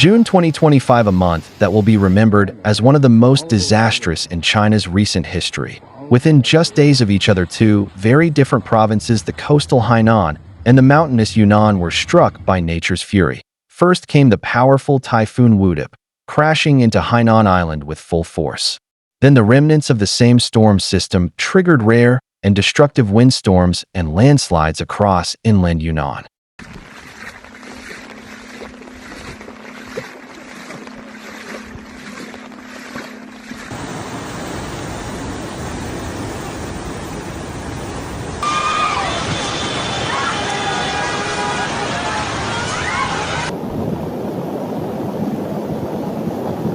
June 2025, a month that will be remembered as one of the most disastrous in China's recent history. Within just days of each other, two very different provinces, the coastal Hainan and the mountainous Yunnan, were struck by nature's fury. First came the powerful Typhoon Talim, crashing into Hainan Island with full force. Then the remnants of the same storm system triggered rare and destructive windstorms and landslides across inland Yunnan.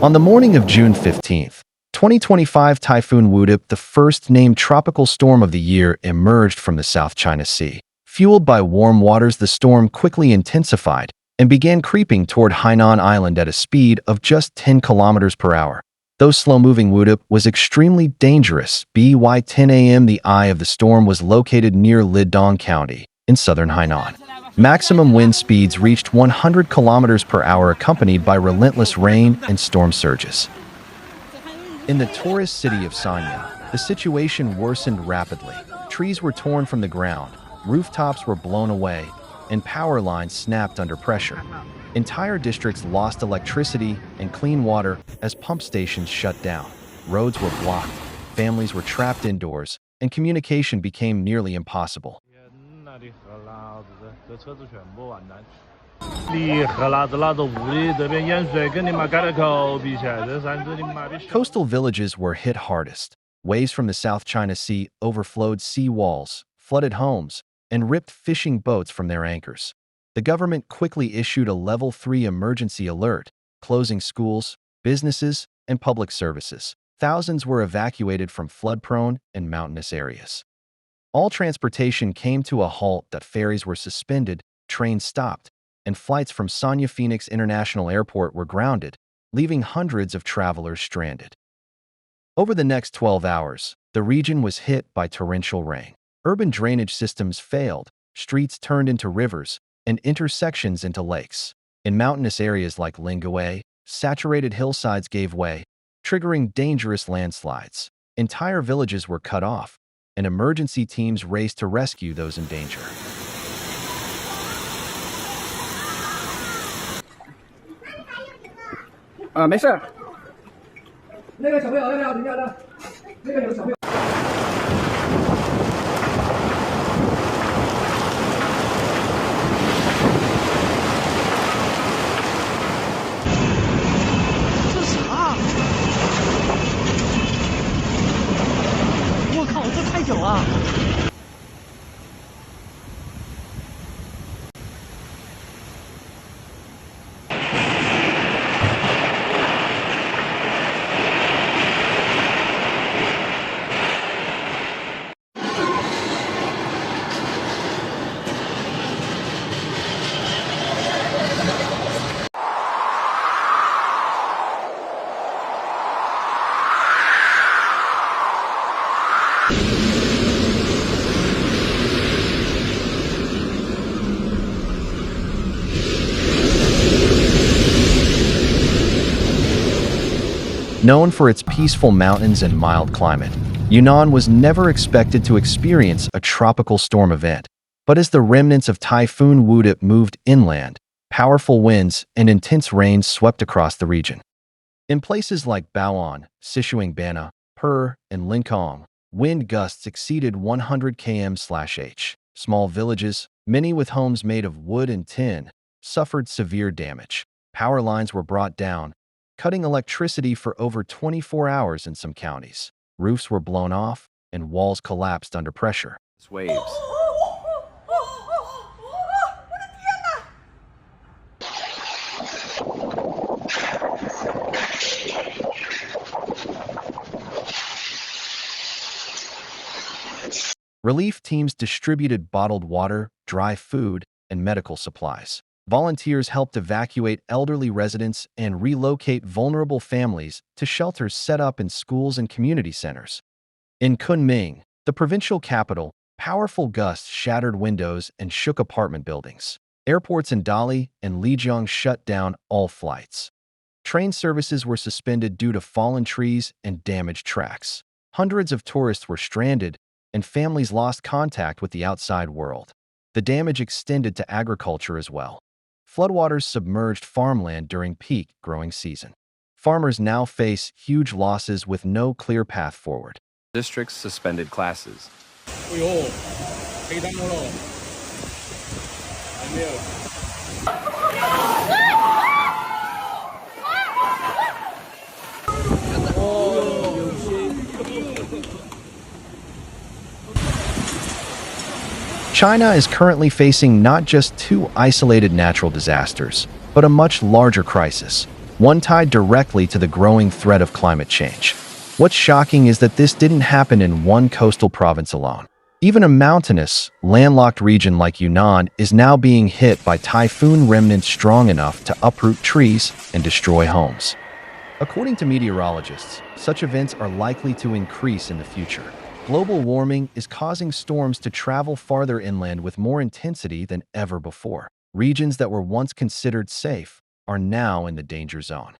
On the morning of June 15th, 2025, Typhoon Talim, the first named tropical storm of the year, emerged from the South China Sea. Fueled by warm waters, the storm quickly intensified and began creeping toward Hainan Island at a speed of just 10 kilometers per hour. Though slow-moving, Talim was extremely dangerous. By 10 a.m., the eye of the storm was located near Lidong County in southern Hainan. Maximum wind speeds reached 100 kilometers per hour, accompanied by relentless rain and storm surges. In the tourist city of Sanya, the situation worsened rapidly. Trees were torn from the ground, rooftops were blown away, and power lines snapped under pressure. Entire districts lost electricity and clean water as pump stations shut down. Roads were blocked, families were trapped indoors, and communication became nearly impossible. Coastal villages were hit hardest. Waves from the South China Sea overflowed sea walls, flooded homes, and ripped fishing boats from their anchors. The government quickly issued a Level 3 emergency alert, closing schools, businesses, and public services. Thousands were evacuated from flood-prone and mountainous areas. All transportation came to a halt. Ferries were suspended, trains stopped, and flights from Sanya Phoenix International Airport were grounded, leaving hundreds of travelers stranded. Over the next 12 hours, the region was hit by torrential rain. Urban drainage systems failed, streets turned into rivers, and intersections into lakes. In mountainous areas like Lingawei, saturated hillsides gave way, triggering dangerous landslides. Entire villages were cut off, and emergency teams raced to rescue those in danger. Known for its peaceful mountains and mild climate, Yunnan was never expected to experience a tropical storm event. But as the remnants of Typhoon Talim moved inland, powerful winds and intense rains swept across the region. In places like Baoan, Sichuan-Bana, Per, and Linkong, wind gusts exceeded 100 km/h. Small villages, many with homes made of wood and tin, suffered severe damage. Power lines were brought down, cutting electricity for over 24 hours in some counties. Roofs were blown off, and walls collapsed under pressure. Waves. Relief teams distributed bottled water, dry food, and medical supplies. Volunteers helped evacuate elderly residents and relocate vulnerable families to shelters set up in schools and community centers. In Kunming, the provincial capital, powerful gusts shattered windows and shook apartment buildings. Airports in Dali and Lijiang shut down all flights. Train services were suspended due to fallen trees and damaged tracks. Hundreds of tourists were stranded, and families lost contact with the outside world. The damage extended to agriculture as well. Floodwaters submerged farmland during peak growing season. Farmers now face huge losses with no clear path forward. Districts suspended classes. China is currently facing not just two isolated natural disasters, but a much larger crisis, one tied directly to the growing threat of climate change. What's shocking is that this didn't happen in one coastal province alone. Even a mountainous, landlocked region like Yunnan is now being hit by typhoon remnants strong enough to uproot trees and destroy homes. According to meteorologists, such events are likely to increase in the future. Global warming is causing storms to travel farther inland with more intensity than ever before. Regions that were once considered safe are now in the danger zone.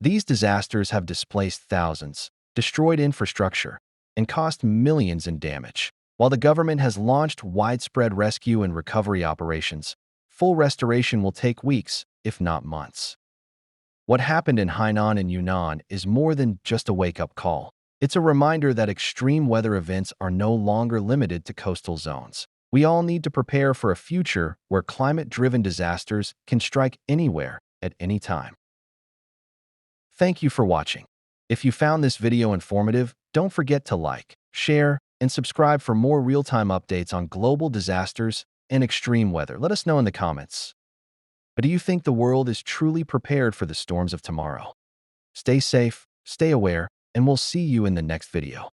These disasters have displaced thousands, destroyed infrastructure, and cost millions in damage. While the government has launched widespread rescue and recovery operations, full restoration will take weeks, if not months. What happened in Hainan and Yunnan is more than just a wake-up call. It's a reminder that extreme weather events are no longer limited to coastal zones. We all need to prepare for a future where climate-driven disasters can strike anywhere at any time. Thank you for watching. If you found this video informative, don't forget to like, share, and subscribe for more real-time updates on global disasters and extreme weather. Let us know in the comments. But do you think the world is truly prepared for the storms of tomorrow? Stay safe, stay aware, and we'll see you in the next video.